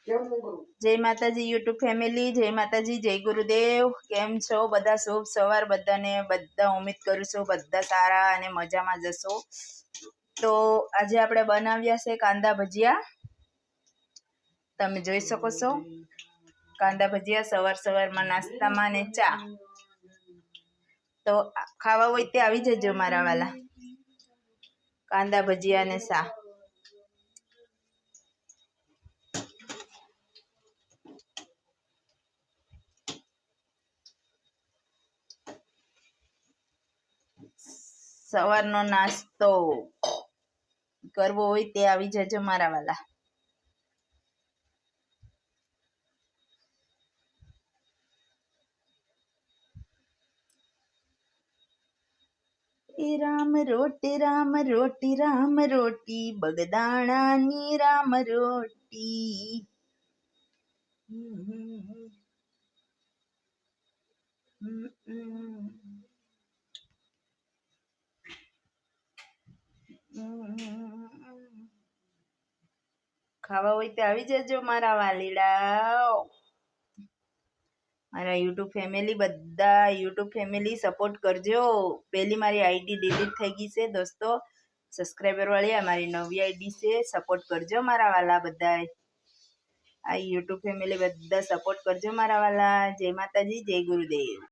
જય માતાજી YouTube family, જય માતાજી, જય ગુરુદેવ। કેમ છો બધા? શુભ સવાર બધાને। બધા ઉમ્મીદ કરું છું બધા સારા અને મજામાં જશો। તો આજે આપણે બનાવ્યા છે કાંદા ભજીયા। તમે જોઈ શકો છો કાંદા ભજીયા સવારમાં નાસ્તામાં ને ચા। તો ખાવા હોય તે આવી જજો મારા વાલા। કાંદા ભજીયા ને ચા। સવારનો નાસ્તો કરવો હોય તે આવી જજો મારા વાલા। રામ રોટી રામ રોટી રામ રોટી બગદાણાની રામ રોટી। ખાવા હોય તો આવી જજો મારા વાલીડાઓ। મારા યુટ્યુબ ફેમિલી, બધા યુટ્યુબ ફેમિલી સપોર્ટ કરજો। પેલી મારી આઈડી ડિલીટ થઈ ગઈ છે દોસ્તો, સબસ્ક્રાઈબર વાળી આ મારી નવી આઈડી છે। સપોર્ટ કરજો મારા વાલા બધાય। આ યુટ્યુબ ફેમિલી બધા સપોર્ટ કરજો મારા વાલા। જય માતાજી, જય ગુરુદેવ।